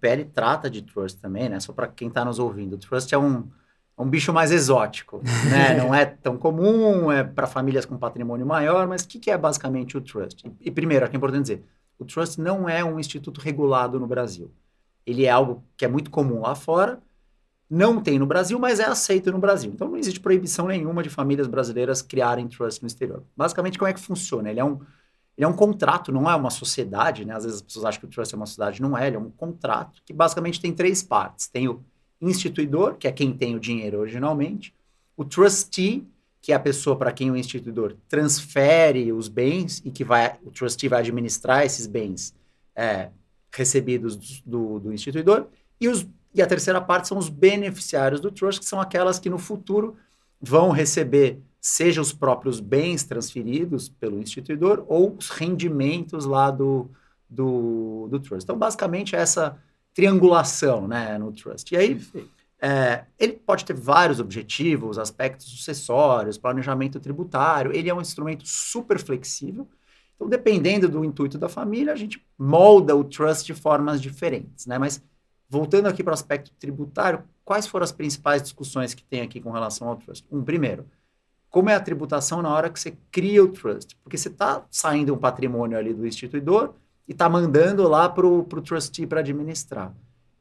PL trata de trust também, né? Só para quem está nos ouvindo. O trust é um bicho mais exótico, né? Não é tão comum, é para famílias com patrimônio maior, mas o que é basicamente o trust? E primeiro, aqui é importante dizer, o trust não é um instituto regulado no Brasil. Ele é algo que é muito comum lá fora, não tem no Brasil, mas é aceito no Brasil. Então não existe proibição nenhuma de famílias brasileiras criarem trust no exterior. Basicamente, como é que funciona? Ele é um contrato, não é uma sociedade, né? Às vezes as pessoas acham que o trust é uma sociedade, não é, ele é um contrato que basicamente tem 3 partes. Tem o instituidor, que é quem tem o dinheiro originalmente, o trustee, que é a pessoa para quem o instituidor transfere os bens e que o trustee vai administrar esses bens recebidos do instituidor, e a terceira parte são os beneficiários do trust, que são aquelas que no futuro vão receber seja os próprios bens transferidos pelo instituidor ou os rendimentos lá do trust. Então, basicamente, é essa triangulação, né, no trust. E aí, ele pode ter vários objetivos, aspectos sucessórios, planejamento tributário, ele é um instrumento super flexível. Então, dependendo do intuito da família, a gente molda o trust de formas diferentes, né? Mas, voltando aqui para o aspecto tributário, quais foram as principais discussões que tem aqui com relação ao trust? Primeiro, como é a tributação na hora que você cria o trust? Porque você está saindo um patrimônio ali do instituidor e está mandando lá para o trustee para administrar.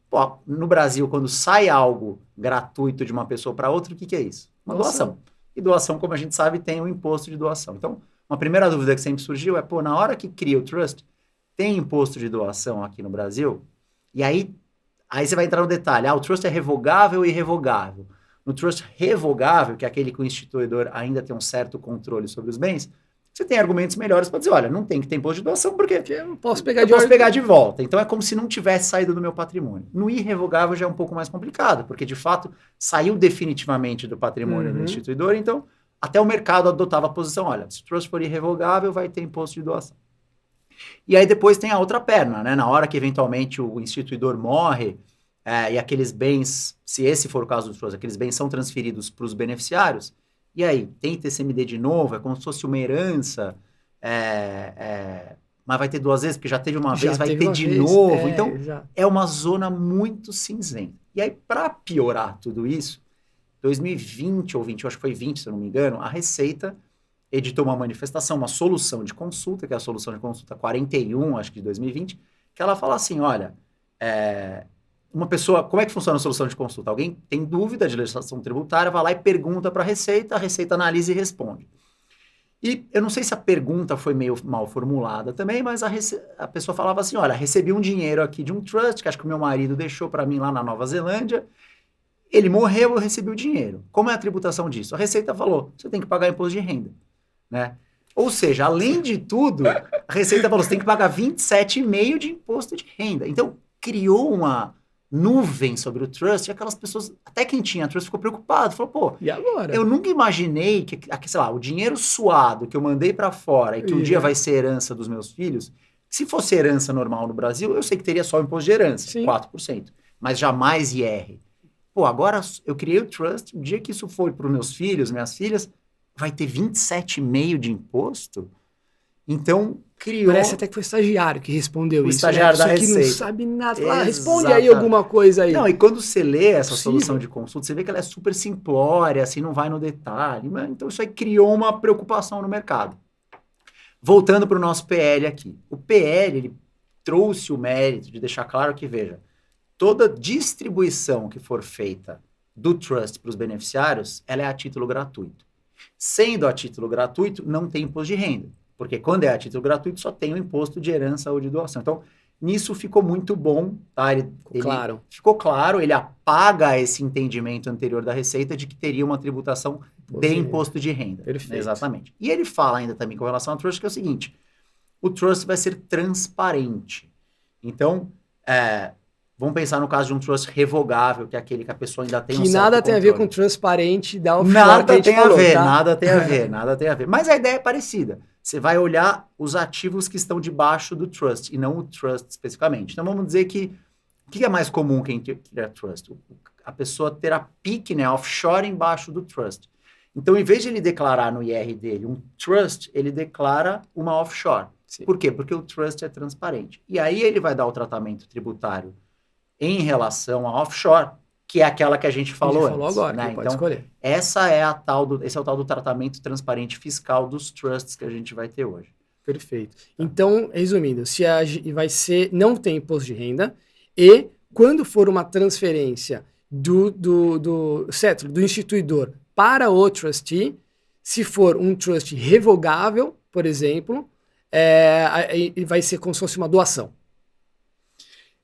Pô, no Brasil, quando sai algo gratuito de uma pessoa para outra, o que é isso? Uma doação. E doação, como a gente sabe, tem um imposto de doação. Então, uma primeira dúvida que sempre surgiu é, na hora que cria o trust, tem imposto de doação aqui no Brasil? E aí você vai entrar no detalhe. O trust é revogável e irrevogável. No trust revogável, que é aquele que o instituidor ainda tem um certo controle sobre os bens, você tem argumentos melhores para dizer, olha, não tem que ter imposto de doação, porque eu não posso pegar de volta. Então, é como se não tivesse saído do meu patrimônio. No irrevogável já é um pouco mais complicado, porque, de fato, saiu definitivamente do patrimônio do instituidor, então, até o mercado adotava a posição, olha, se o trust for irrevogável, vai ter imposto de doação. E aí, depois tem a outra perna, né? Na hora que, eventualmente, o instituidor morre, e aqueles bens, se esse for o caso do trust, aqueles bens são transferidos para os beneficiários, e aí, tem TCMD de novo, é como se fosse uma herança, mas vai ter 2 vezes, porque já teve uma vez, vai ter de novo. Então, é uma zona muito cinzenta. E aí, para piorar tudo isso, 2020 ou 20, eu acho que foi 20, se eu não me engano, a Receita editou uma manifestação, uma solução de consulta, que é a solução de consulta 41, acho que de 2020, que ela fala assim, olha, uma pessoa, como é que funciona a solução de consulta? Alguém tem dúvida de legislação tributária, vai lá e pergunta para a Receita analisa e responde. E eu não sei se a pergunta foi meio mal formulada também, mas a pessoa falava assim, olha, recebi um dinheiro aqui de um trust, que acho que o meu marido deixou para mim lá na Nova Zelândia, ele morreu, eu recebi o dinheiro. Como é a tributação disso? A Receita falou, você tem que pagar imposto de renda, né? Ou seja, além de tudo, a Receita falou, você tem que pagar 27,5% de imposto de renda. Então, criou uma nuvem sobre o trust, e aquelas pessoas, até quem tinha trust ficou preocupado, falou, e agora? Eu nunca imaginei que, sei lá, o dinheiro suado que eu mandei para fora e que um dia vai ser herança dos meus filhos, se fosse herança normal no Brasil, eu sei que teria só o imposto de herança, 4%, mas jamais IR. Agora eu criei o trust, o dia que isso for para os meus filhos, minhas filhas, vai ter 27,5% de imposto? Então, criou... Parece até que foi o estagiário que respondeu isso. O estagiário da Receita. Que não sabe nada. Responde aí alguma coisa aí. Não, e quando você lê essa solução de consulta, você vê que ela é super simplória, assim, não vai no detalhe. Mas, então, isso aí criou uma preocupação no mercado. Voltando para o nosso PL aqui. O PL, ele trouxe o mérito de deixar claro que, veja, toda distribuição que for feita do trust para os beneficiários, ela é a título gratuito. Sendo a título gratuito, não tem imposto de renda. Porque quando é a título gratuito, só tem o imposto de herança ou de doação. Então, nisso ficou muito bom, tá? Ficou claro, ele apaga esse entendimento anterior da Receita de que teria uma tributação de imposto de renda. Perfeito. Exatamente. E ele fala ainda também com relação ao trust, que é o seguinte, o trust vai ser transparente. Então, vamos pensar no caso de um trust revogável, que é aquele que a pessoa ainda tem um certo controle. Que nada tem a ver com transparente da offshore Nada tem a ver. Mas a ideia é parecida. Você vai olhar os ativos que estão debaixo do trust, e não o trust especificamente. Então, vamos dizer que... O que é mais comum quem cria trust? A pessoa ter a PIC, né, offshore, embaixo do trust. Então, em vez de ele declarar no IR dele um trust, ele declara uma offshore. Sim. Por quê? Porque o trust é transparente. E aí ele vai dar o tratamento tributário em relação a offshore, que é aquela que a gente falou antes. Agora, né? pode Então, escolher. esse é o tal do tratamento transparente fiscal dos trusts que a gente vai ter hoje. Perfeito. Então, resumindo, não tem imposto de renda e quando for uma transferência do instituidor para o trustee, se for um trust revogável, por exemplo, vai ser como se fosse uma doação.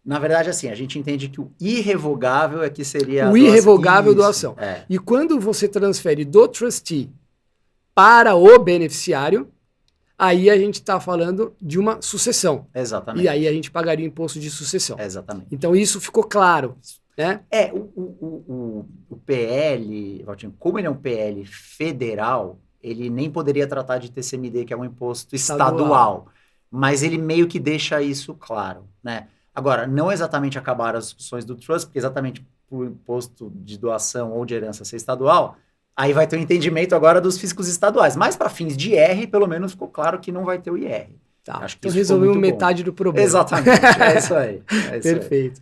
Na verdade, assim, a gente entende que o irrevogável é que seria o irrevogável doação. E quando você transfere do trustee para o beneficiário, aí a gente está falando de uma sucessão. Exatamente. E aí a gente pagaria o imposto de sucessão. Exatamente. Então isso ficou claro, né? O PL, Valtinho, como ele é um PL federal, ele nem poderia tratar de TCMD, que é um imposto estadual. Mas ele meio que deixa isso claro, né? Agora, não exatamente acabaram as discussões do trust, porque exatamente o imposto de doação ou de herança ser estadual, aí vai ter um entendimento agora dos fiscos estaduais. Mas para fins de IR, pelo menos ficou claro que não vai ter o IR. Tá. Acho que então resolvemos metade do problema. Exatamente, é isso aí. Perfeito.